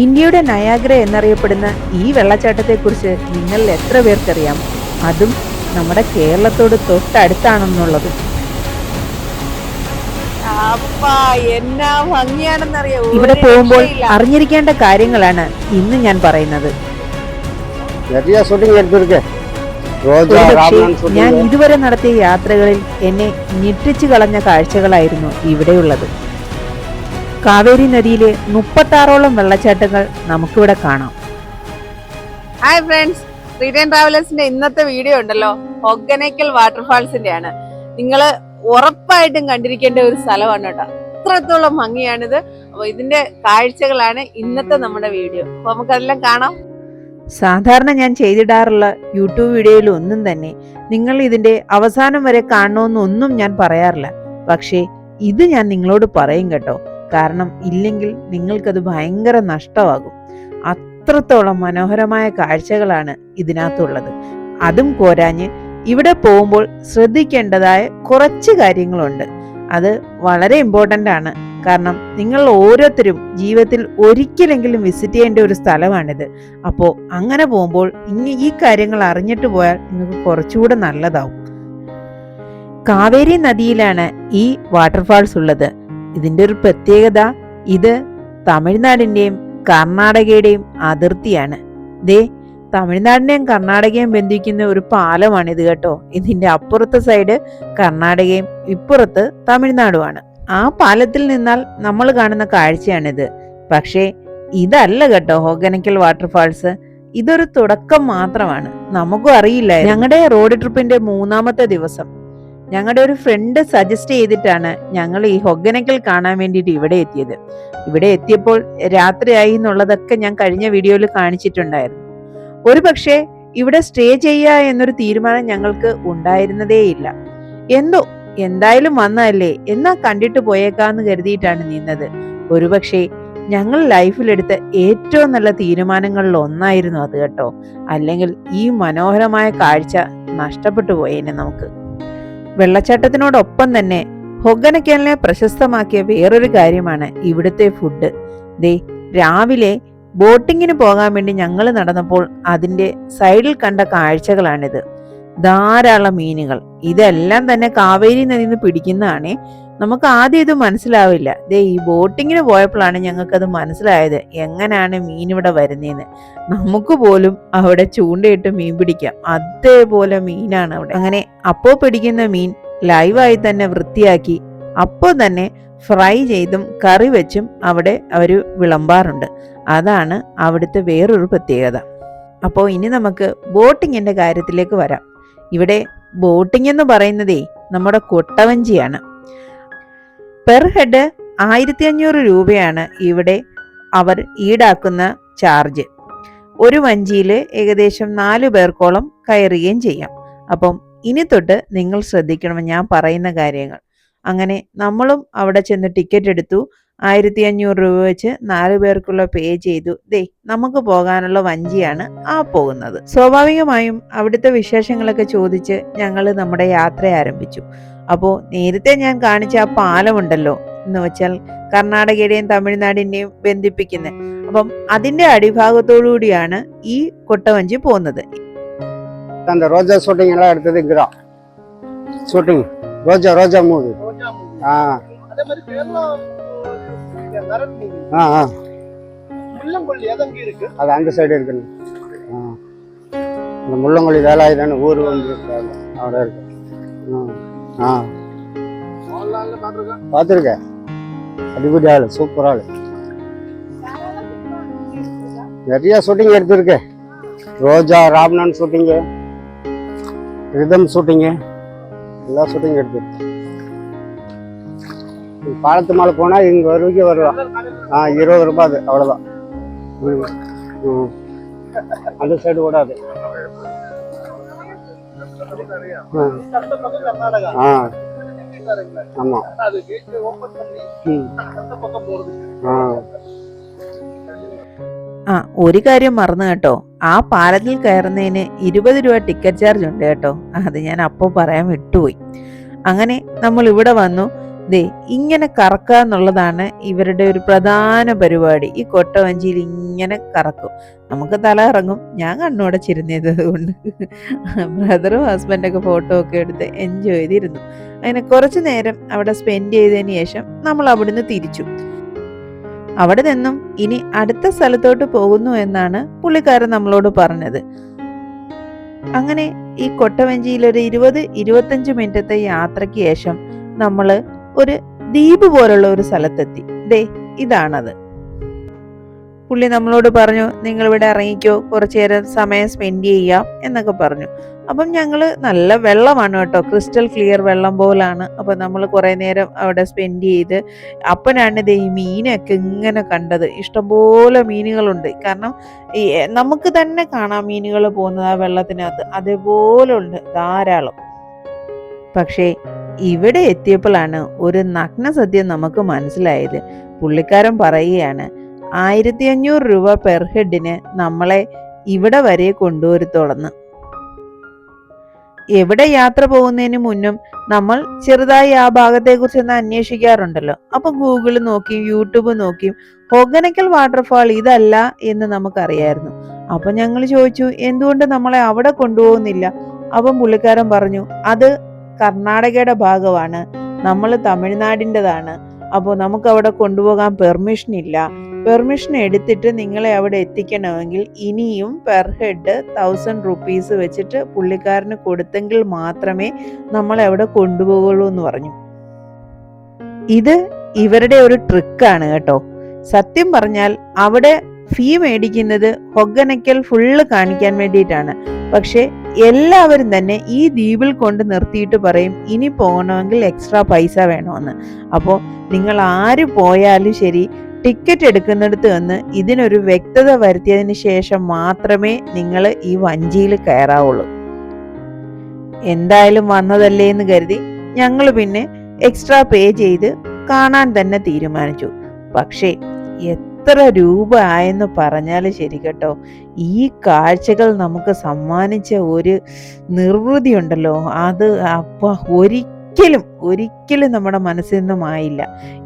ഇന്ത്യയുടെ നയാഗ്ര എന്നറിയപ്പെടുന്ന ഈ വെള്ളച്ചാട്ടത്തെക്കുറിച്ച് നിങ്ങളിൽ എത്ര പേർക്കറിയാം? അതും നമ്മുടെ കേരളത്തോട് തൊട്ടടുത്താണെന്നുള്ളത്. ഇവിടെ പോകുമ്പോൾ അറിഞ്ഞിരിക്കേണ്ട കാര്യങ്ങളാണ് ഇന്ന് ഞാൻ പറയുന്നത്. ഞാൻ ഇതുവരെ നടത്തിയ യാത്രകളിൽ എന്നെ ഞെട്ടിച്ചു കളഞ്ഞ കാഴ്ചകളായിരുന്നു ഇവിടെയുള്ളത്. കാവേരി നദിയിലെ 36ഓളം വെള്ളച്ചാട്ടങ്ങൾ നമുക്കിവിടെ കാണാം. ഹായ് ഫ്രണ്ട്സ്, റിട്ടേൺ ട്രാവലേഴ്സിന്റെ ഇന്നത്തെ വീഡിയോ ഉണ്ടല്ലോ ഹൊഗനേക്കൽ വാട്ടർഫാൾസിന്റെ ആണ്. നിങ്ങൾ ഉറപ്പായിട്ടും കണ്ടിരിക്കേണ്ട ഒരു സ്ഥലമാണ് കേട്ടോ. അത്രത്തോളം ഭംഗിയാണിത്. അപ്പൊ ഇതിന്റെ കാഴ്ചകളാണ് ഇന്നത്തെ നമ്മുടെ വീഡിയോ. അപ്പൊ നമുക്കതെല്ലാം കാണാം. സാധാരണ ഞാൻ ചെയ്തിടാറുള്ള യൂട്യൂബ് വീഡിയോയിൽ ഒന്നും തന്നെ നിങ്ങൾ ഇതിന്റെ അവസാനം വരെ കാണണമെന്നൊന്നും ഞാൻ പറയാറില്ല. പക്ഷേ ഇത് ഞാൻ നിങ്ങളോട് പറയും കേട്ടോ. കാരണം ഇല്ലെങ്കിൽ നിങ്ങൾക്കത് ഭയങ്കര നഷ്ടമാകും. അത്രത്തോളം മനോഹരമായ കാഴ്ചകളാണ് ഇതിനകത്തുള്ളത്. അതും പോരാഞ്ഞ് ഇവിടെ പോകുമ്പോൾ ശ്രദ്ധിക്കേണ്ടതായ കുറച്ച് കാര്യങ്ങളുണ്ട്. അത് വളരെ ഇമ്പോർട്ടൻ്റ് ആണ്. കാരണം നിങ്ങൾ ഓരോരുത്തരും ജീവിതത്തിൽ ഒരിക്കലെങ്കിലും വിസിറ്റ് ചെയ്യേണ്ട ഒരു സ്ഥലമാണിത്. അപ്പോൾ അങ്ങനെ പോകുമ്പോൾ ഈ കാര്യങ്ങൾ അറിഞ്ഞിട്ട് പോയാൽ നിങ്ങൾക്ക് കുറച്ചുകൂടെ നല്ലതാവും. കാവേരി നദിയിലാണ് ഈ വാട്ടർഫാൾസ് ഉള്ളത്. ഇതിന്റെ ഒരു പ്രത്യേകത, ഇത് തമിഴ്നാടിന്റെയും കർണാടകയുടെയും അതിർത്തിയാണ്. തമിഴ്നാടിനെയും കർണാടകയും ബന്ധിക്കുന്ന ഒരു പാലമാണിത് കേട്ടോ. ഇതിന്റെ അപ്പുറത്തെ സൈഡ് കർണാടകയും ഇപ്പുറത്ത് തമിഴ്നാടുമാണ്. ആ പാലത്തിൽ നിന്നാൽ നമ്മൾ കാണുന്ന കാഴ്ചയാണിത്. പക്ഷേ ഇതല്ല കേട്ടോ ഹൊഗനേക്കൽ വാട്ടർഫാൾസ്. ഇതൊരു തുടക്കം മാത്രമാണ്. നമുക്കും അറിയില്ല. ഞങ്ങളുടെ റോഡ് ട്രിപ്പിന്റെ 3ാമത്തെ ദിവസം ഞങ്ങളുടെ ഒരു ഫ്രണ്ട് സജസ്റ്റ് ചെയ്തിട്ടാണ് ഞങ്ങൾ ഈ ഹൊഗനേക്കൽ കാണാൻ വേണ്ടിയിട്ട് ഇവിടെ എത്തിയത്. ഇവിടെ എത്തിയപ്പോൾ രാത്രിയായി എന്നുള്ളതൊക്കെ ഞാൻ കഴിഞ്ഞ വീഡിയോയിൽ കാണിച്ചിട്ടുണ്ടായിരുന്നു. ഒരു പക്ഷേ ഇവിടെ സ്റ്റേ ചെയ്യുക എന്നൊരു തീരുമാനം ഞങ്ങൾക്ക് ഉണ്ടായിരുന്നതേയില്ല. എന്തായാലും വന്നതല്ലേ, എന്നാ കണ്ടിട്ട് പോയേക്കാന്ന് കരുതിയിട്ടാണ് നിന്നത്. ഒരുപക്ഷെ ഞങ്ങൾ ലൈഫിലെടുത്ത ഏറ്റവും നല്ല തീരുമാനങ്ങളിൽ ഒന്നായിരുന്നു അത് കേട്ടോ. അല്ലെങ്കിൽ ഈ മനോഹരമായ കാഴ്ച നഷ്ടപ്പെട്ടു പോയേനെ നമുക്ക്. വെള്ളച്ചാട്ടത്തിനോടൊപ്പം തന്നെ ഹൊഗനേക്കലിനെ പ്രശസ്തമാക്കിയ വേറൊരു കാര്യമാണ് ഇവിടുത്തെ ഫുഡ്. രാവിലെ ബോട്ടിങ്ങിന് പോകാൻ വേണ്ടി ഞങ്ങൾ നടന്നപ്പോൾ അതിന്റെ സൈഡിൽ കണ്ട കാഴ്ചകളാണിത്. ധാരാളം മീനുകൾ. ഇതെല്ലാം തന്നെ കാവേരി നദിയിൽ നിന്ന് പിടിക്കുന്നതാണേ. നമുക്ക് ആദ്യം ഇത് മനസ്സിലാവില്ല. ഈ ബോട്ടിങ്ങിന് പോയപ്പോഴാണ് ഞങ്ങൾക്കത് മനസ്സിലായത് എങ്ങനെയാണ് മീൻ ഇവിടെ വരുന്നതെന്ന്. നമുക്ക് പോലും അവിടെ ചൂണ്ടയിട്ട് മീൻ പിടിക്കാം. അതേപോലെ മീനാണ് അവിടെ. അങ്ങനെ അപ്പോൾ പിടിക്കുന്ന മീൻ ലൈവായി തന്നെ വൃത്തിയാക്കി അപ്പോൾ തന്നെ ഫ്രൈ ചെയ്തും കറി വെച്ചും അവിടെ അവർ വിളമ്പാറുണ്ട്. അതാണ് അവിടുത്തെ വേറൊരു പ്രത്യേകത. അപ്പോൾ ഇനി നമുക്ക് ബോട്ടിങ്ങിന്റെ കാര്യത്തിലേക്ക് വരാം. ഇവിടെ ബോട്ടിംഗ് എന്ന് പറയുന്നതേ നമ്മുടെ കൊട്ടവഞ്ചിയാണ്. പെർ ഹെഡ് 1500 രൂപയാണ് ഇവിടെ അവർ ഈടാക്കുന്ന ചാർജ്. ഒരു വഞ്ചിയിൽ ഏകദേശം 4 പേർക്കോളം കയറുകയും ചെയ്യാം. അപ്പം ഇനി തൊട്ട് നിങ്ങൾ ശ്രദ്ധിക്കണം ഞാൻ പറയുന്ന കാര്യങ്ങൾ. അങ്ങനെ നമ്മളും അവിടെ ചെന്ന് ടിക്കറ്റ് എടുത്തു. 1500 രൂപ വെച്ച് 4 പേർക്കുള്ള പേ ചെയ്തു. നമുക്ക് പോകാനുള്ള വഞ്ചിയാണ് ആ പോകുന്നത്. സ്വാഭാവികമായും അവിടുത്തെ വിശേഷങ്ങളൊക്കെ ചോദിച്ച് ഞങ്ങൾ നമ്മുടെ യാത്ര ആരംഭിച്ചു. അപ്പോൾ നേരത്തെ ഞാൻ കാണിച്ച ആ പാലമുണ്ടല്ലോ, എന്ന് വെച്ചാൽ കർണാടകയുടെയും തമിഴ്നാടിന്റെയും ബന്ധിപ്പിക്കുന്നത്. അപ്പം അതിന്റെ അടിഭാഗത്തോടുകൂടിയാണ് ഈ കൊട്ടവഞ്ചി പോകുന്നത്. ரோஜா ஷூட்டிங் எல்லாம் எடுத்தது இங்கதான் ஷூட்டிங். ரோஜா மூவி. அது அந்த சைடு இருக்கு. இந்த முள்ளங்கொல்லி வேலாயுதன்னு ஊர் வந்து അവിടെ இருக்கு. பார்த்துருக்கேன். அடிப்படி ஆளு, சூப்பர் ஆளு. நிறைய ஷூட்டிங் எடுத்திருக்கேன். ரோஜா, ராம்நான் ஷூட்டிங்கு, ரிதம் ஷூட்டிங்கு, எல்லா ஷூட்டிங் எடுத்திருக்கேன். பாலத்து மேலே போனால் இங்கே வரைக்கும் வருவான். 20 ரூபாய் அது, அவ்வளோதான். அந்த சைடு ஓடாது. ஆமாம். ഒരു കാര്യം മറന്നു കേട്ടോ. ആ പാലത്തിൽ കയറുന്നതിന് 20 രൂപ ടിക്കറ്റ് ചാർജ് ഉണ്ട് കേട്ടോ. അത് ഞാൻ അപ്പോൾ പറയാൻ വിട്ടുപോയി. അങ്ങനെ നമ്മൾ ഇവിടെ വന്നു. ദേ ഇങ്ങനെ കറക്കുക എന്നുള്ളതാണ് ഇവരുടെ ഒരു പ്രധാന പരിപാടി. ഈ കൊട്ടവഞ്ചിയിൽ ഇങ്ങനെ കറക്കും. നമുക്ക് തല ഇറങ്ങും. ഞാൻ കണ്ണുടച്ചിരുന്നത് കൊണ്ട് ബ്രദറും ഹസ്ബൻഡൊക്കെ ഫോട്ടോ ഒക്കെ എടുത്ത് എൻജോയ് ചെയ്തിരുന്നു. അങ്ങനെ കുറച്ചു നേരം അവിടെ സ്പെൻഡ് ചെയ്തതിന് ശേഷം നമ്മൾ അവിടുന്ന് തിരിച്ചു. അവിടെ നിന്നും ഇനി അടുത്ത സ്ഥലത്തോട്ട് പോകുന്നു എന്നാണ് പുള്ളിക്കാരൻ നമ്മളോട് പറഞ്ഞത്. അങ്ങനെ ഈ കൊട്ടവഞ്ചിയിൽ ഒരു 20-25 മിനിറ്റത്തെ യാത്രയ്ക്ക് ശേഷം നമ്മള് ഒരു ദ്വീപ് പോലുള്ള ഒരു സ്ഥലത്തെത്തി. ദേ ഇതാണത്. പുള്ളി നമ്മളോട് പറഞ്ഞു, നിങ്ങൾ ഇവിടെ ഇറങ്ങിക്കോ, കുറച്ചു നേരം സമയം സ്പെൻഡ് ചെയ്യാം എന്നൊക്കെ പറഞ്ഞു. അപ്പം ഞങ്ങള് നല്ല വെള്ളമാണ് കേട്ടോ, ക്രിസ്റ്റൽ ക്ലിയർ വെള്ളം പോലാണ്. അപ്പൊ നമ്മൾ കുറെ നേരം അവിടെ സ്പെൻഡ് ചെയ്ത് അപ്പനാണ് ദേ ഈ മീനൊക്കെ ഇങ്ങനെ കണ്ടത്. ഇഷ്ടംപോലെ മീനുകളുണ്ട്. കാരണം ഈ നമുക്ക് തന്നെ കാണാം മീനുകൾ പോകുന്നത് ആ വെള്ളത്തിനകത്ത്, അതേപോലെ ഉണ്ട് ധാരാളം. പക്ഷേ ഇവിടെ എത്തിയപ്പോഴാണ് ഒരു നഗ്ന സത്യം നമുക്ക് മനസ്സിലായത്. പുള്ളിക്കാരൻ പറയുകയാണ് 1500 രൂപ പെർ ഹെഡിന് നമ്മളെ ഇവിടെ വരെ കൊണ്ടുവരത്തോളന്ന്. എവിടെ യാത്ര പോകുന്നതിന് മുന്നും നമ്മൾ ചെറുതായി ആ ഭാഗത്തെക്കുറിച്ച് ഒന്ന് അന്വേഷിക്കാറുണ്ടല്ലോ. അപ്പൊ ഗൂഗിൾ നോക്കിയും യൂട്യൂബ് നോക്കിയും ഹൊഗനക്കൽ വാട്ടർഫാൾ ഇതല്ല എന്ന് നമുക്കറിയായിരുന്നു. അപ്പൊ ഞങ്ങൾ ചോദിച്ചു, എന്തുകൊണ്ട് നമ്മളെ അവിടെ കൊണ്ടുപോകുന്നില്ല? അപ്പം പുള്ളിക്കാരൻ പറഞ്ഞു, അത് കർണാടകയുടെ ഭാഗമാണ്, നമ്മൾ തമിഴ്നാടിൻ്റെതാണ്. അപ്പോൾ നമുക്ക് അവിടെ കൊണ്ടുപോകാൻ പെർമിഷൻ ഇല്ല. പെർമിഷൻ എടുത്തിട്ട് നിങ്ങളെ അവിടെ എത്തിക്കണമെങ്കിൽ ഇനിയും പെർ ഹെഡ് 1000 റുപ്പീസ് വെച്ചിട്ട് പുള്ളിക്കാരന് കൊടുത്തെങ്കിൽ മാത്രമേ നമ്മളെ അവിടെ കൊണ്ടുപോകുള്ളൂ എന്ന് പറഞ്ഞു. ഇത് ഇവരുടെ ഒരു ട്രിക്കാണ് കേട്ടോ. സത്യം പറഞ്ഞാൽ അവിടെ ഫീ മേടിക്കുന്നത് ഹൊഗനക്കൽ ഫുള്ള് കാണിക്കാൻ വേണ്ടിയിട്ടാണ്. പക്ഷെ എല്ലാവരും തന്നെ ഈ ദ്വീപിൽ കൊണ്ട് നിർത്തിയിട്ട് പറയും ഇനി പോകണമെങ്കിൽ എക്സ്ട്രാ പൈസ വേണമെന്ന്. അപ്പോൾ നിങ്ങൾ ആര് പോയാലും ശരി, ടിക്കറ്റ് എടുക്കുന്നിടത്ത് വന്ന് ഇതിനൊരു വ്യക്തത വരുത്തിയതിന് ശേഷം മാത്രമേ നിങ്ങൾ ഈ വഞ്ചിയിൽ കയറാവുള്ളൂ. എന്തായാലും വന്നതല്ലേ എന്ന് കരുതി ഞങ്ങൾ പിന്നെ എക്സ്ട്രാ പേ ചെയ്ത് കാണാൻ തന്നെ തീരുമാനിച്ചു. പക്ഷേ എത്ര രൂപ ആയെന്ന് പറഞ്ഞാൽ ശരി കേട്ടോ, ഈ കാഴ്ചകൾ നമുക്ക് സമ്മാനിച്ച ഒരു നിർവൃതി ഉണ്ടല്ലോ, അത് ഒരിക്കലും നമ്മുടെ മനസ്സിൽ നിന്നും ആയില്ല.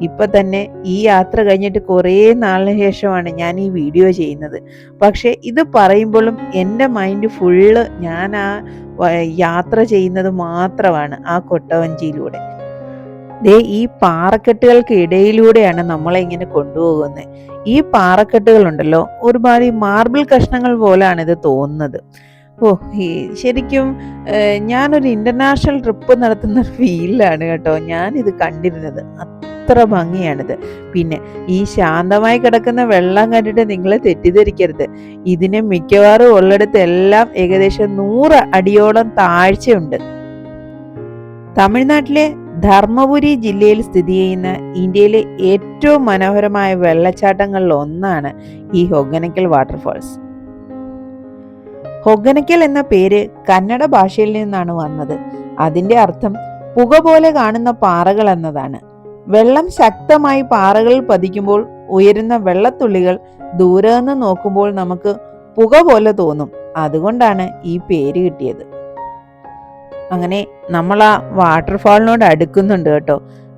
ഇപ്പൊ തന്നെ ഈ യാത്ര കഴിഞ്ഞിട്ട് കുറേ നാളിന് ശേഷമാണ് ഞാൻ ഈ വീഡിയോ ചെയ്യുന്നത്. പക്ഷെ ഇത് പറയുമ്പോഴും എൻ്റെ മൈൻഡ് ഫുള്ള് ഞാൻ ആ യാത്ര ചെയ്യുന്നത് മാത്രമാണ്, ആ കൊട്ടവഞ്ചിയിലൂടെ. ദേ ഈ പാറക്കെട്ടുകൾക്ക് ഇടയിലൂടെയാണ് നമ്മളെ ഇങ്ങനെ കൊണ്ടുപോകുന്നത്. ഈ പാറക്കെട്ടുകളുണ്ടല്ലോ, ഒരുപാട് മാർബിൾ കഷ്ണങ്ങൾ പോലാണ് ഇത് തോന്നുന്നത്. ശരിക്കും ഞാനൊരു ഇന്റർനാഷണൽ ട്രിപ്പ് നടത്തുന്ന ഫീലാണ് കേട്ടോ ഞാനിത് കണ്ടിരുന്നത്. അത്ര ഭംഗിയാണിത്. പിന്നെ ഈ ശാന്തമായി കിടക്കുന്ന വെള്ളം കണ്ടിട്ട് നിങ്ങൾ തെറ്റിദ്ധരിക്കരുത്. ഇതിന് മിക്കവാറും ഉള്ളിടത്തെല്ലാം ഏകദേശം 100 അടിയോളം താഴ്ചയുണ്ട്. തമിഴ്നാട്ടിലെ ധർമ്മപുരി ജില്ലയിൽ സ്ഥിതി ചെയ്യുന്ന ഇന്ത്യയിലെ ഏറ്റവും മനോഹരമായ വെള്ളച്ചാട്ടങ്ങളിൽ ഒന്നാണ് ഈ ഹൊഗനക്കൽ വാട്ടർഫാൾസ്. ഹൊഗനക്കൽ എന്ന പേര് കന്നഡ ഭാഷയിൽ നിന്നാണ് വന്നത്. അതിന്റെ അർത്ഥം പുക പോലെ കാണുന്ന പാറകൾ എന്നതാണ്. വെള്ളം ശക്തമായി പാറകളിൽ പതിക്കുമ്പോൾ ഉയരുന്ന വെള്ളത്തുള്ളികൾ ദൂരെ നിന്ന് നോക്കുമ്പോൾ നമുക്ക് പുക പോലെ തോന്നും. അതുകൊണ്ടാണ് ഈ പേര് കിട്ടിയത്. അങ്ങനെ നമ്മൾ ആ വാട്ടർഫാളിനോട് അടുക്കുന്നുണ്ട് കേട്ടോ.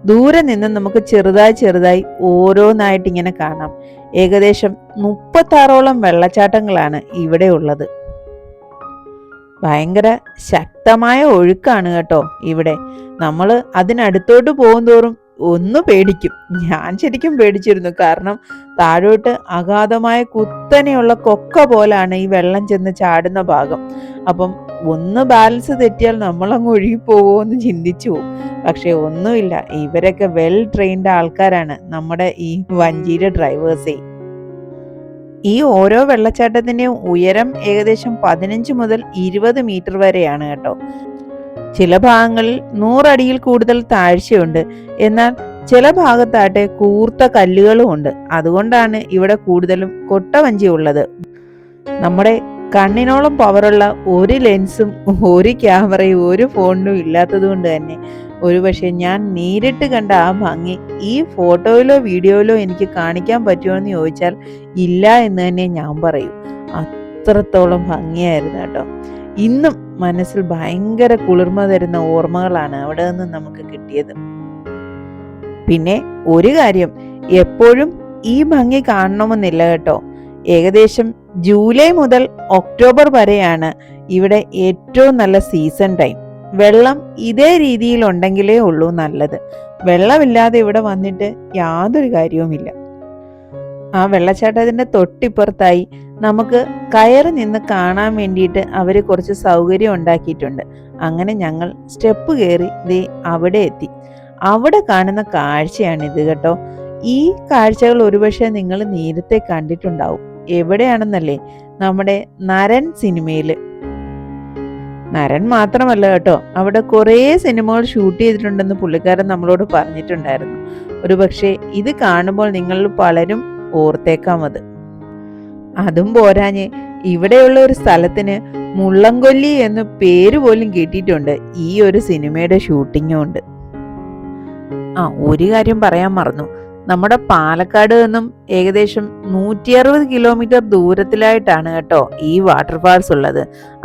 ദൂരെ നിന്ന് നമുക്ക് ചെറുതായി ഓരോന്നായിട്ട് ഇങ്ങനെ കാണാം. ഏകദേശം 36ഓളം വെള്ളച്ചാട്ടങ്ങളാണ് ഇവിടെ ഉള്ളത്. ഭയങ്കര ശക്തമായ ഒഴുക്കാണ് കേട്ടോ ഇവിടെ. നമ്മൾ അതിനടുത്തോട്ട് പോകുന്തോറും ഒന്ന് പേടിക്കും. ഞാൻ ശരിക്കും പേടിച്ചിരുന്നു. കാരണം താഴോട്ട് അഗാധമായ കുത്തനെയുള്ള കൊക്ക പോലാണ് ഈ വെള്ളം ചെന്ന് ചാടുന്ന ഭാഗം. അപ്പം ഒന്ന് ബാലൻസ് തെറ്റിയാൽ നമ്മളങ്ങ് ഒഴുകിപ്പോവോ എന്ന് ചിന്തിച്ചു പോകും. പക്ഷെ ഒന്നുമില്ല, ഇവരൊക്കെ വെൽ ട്രെയിൻഡ് ആൾക്കാരാണ് നമ്മുടെ ഈ വഞ്ചിയുടെ ഡ്രൈവേഴ്സേ. ഈ ഓരോ വെള്ളച്ചാട്ടത്തിന്റെയും ഉയരം ഏകദേശം 15 മുതൽ 20 മീറ്റർ വരെയാണ് കേട്ടോ. ചില ഭാഗങ്ങളിൽ 100 അടിയിൽ കൂടുതൽ താഴ്ചയുണ്ട്. എന്നാൽ ചില ഭാഗത്താട്ടെ കൂർത്ത കല്ലുകളും ഉണ്ട്. അതുകൊണ്ടാണ് ഇവിടെ കൂടുതലും കൊട്ടവഞ്ചി ഉള്ളത്. നമ്മുടെ കണ്ണിനോളം പവറുള്ള ഒരു ലെൻസും ഒരു ക്യാമറയും ഒരു ഫോണിനും ഇല്ലാത്തത് കൊണ്ട് തന്നെ ഒരുപക്ഷെ ഞാൻ നേരിട്ട് കണ്ട ആ ഭംഗി ഈ ഫോട്ടോയിലോ വീഡിയോയിലോ എനിക്ക് കാണിക്കാൻ പറ്റുമോ എന്ന് ചോദിച്ചാൽ ഇല്ല എന്ന് തന്നെ ഞാൻ പറയും. അത്രത്തോളം ഭംഗിയായിരുന്നു കേട്ടോ. ഇന്നും മനസ്സിൽ ഭയങ്കര കുളിർമ തരുന്ന ഓർമ്മകളാണ് അവിടെ നിന്ന് നമുക്ക് കിട്ടിയത്. പിന്നെ ഒരു കാര്യം, എപ്പോഴും ഈ ഭംഗി കാണണമെന്നില്ല കേട്ടോ. ഏകദേശം ജൂലൈ മുതൽ ഒക്ടോബർ വരെയാണ് ഇവിടെ ഏറ്റവും നല്ല സീസൺ ടൈം. വെള്ളം ഇതേ രീതിയിൽ ഉണ്ടെങ്കിലേ ഉള്ളൂ നല്ലത്. വെള്ളമില്ലാതെ ഇവിടെ വന്നിട്ട് യാതൊരു കാര്യവുമില്ല. ആ വെള്ളച്ചാട്ടത്തിന്റെ തൊട്ടിപ്പുറത്തായി നമുക്ക് കയറി നിന്ന് കാണാൻ വേണ്ടിയിട്ട് അവർ കുറച്ച് സൗകര്യം ഉണ്ടാക്കിയിട്ടുണ്ട്. അങ്ങനെ ഞങ്ങൾ സ്റ്റെപ്പ് കയറി ദേ അവിടെ എത്തി. അവിടെ കാണുന്ന കാഴ്ചയാണിത് കേട്ടോ. ഈ കാഴ്ചകൾ ഒരുപക്ഷെ നിങ്ങൾ നേരത്തെ കണ്ടിട്ടുണ്ടാവും. എവിടെയാണെന്നല്ലേ? നമ്മുടെ നരൻ സിനിമയിൽ. നരൻ മാത്രമല്ല കേട്ടോ, അവിടെ കുറേ സിനിമകൾ ഷൂട്ട് ചെയ്തിട്ടുണ്ടെന്ന് പുള്ളിക്കാരൻ നമ്മളോട് പറഞ്ഞിട്ടുണ്ടായിരുന്നു. ഒരുപക്ഷെ ഇത് കാണുമ്പോൾ നിങ്ങൾ പലരും ഓർത്തേക്കാം അത്. അതും പോരാഞ്ഞ് ഇവിടെയുള്ള ഒരു സ്ഥലത്തിന് മുള്ളംകൊല്ലി എന്ന് പേര് പോലും കിട്ടിയിട്ടുണ്ട് ഈ ഒരു സിനിമയുടെ ഷൂട്ടിംഗ് കൊണ്ട്. ഒരു കാര്യം പറയാൻ മറന്നു. നമ്മുടെ പാലക്കാട് നിന്നും ഏകദേശം 160 കിലോമീറ്റർ ദൂരത്തിലായിട്ടാണ് കേട്ടോ ഈ വാട്ടർഫാൾസ് ഉള്ളത്.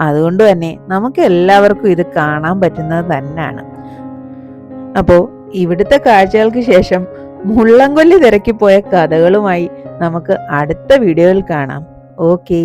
അതുകൊണ്ട് തന്നെ നമുക്ക് എല്ലാവർക്കും ഇത് കാണാൻ പറ്റുന്നത് തന്നെയാണ്. അപ്പോൾ ഇവിടുത്തെ കാഴ്ചകൾക്ക് ശേഷം മുള്ളംകൊല്ലി തിരക്കിപ്പോയ കഥകളുമായി നമുക്ക് അടുത്ത വീഡിയോയിൽ കാണാം. ഓക്കേ.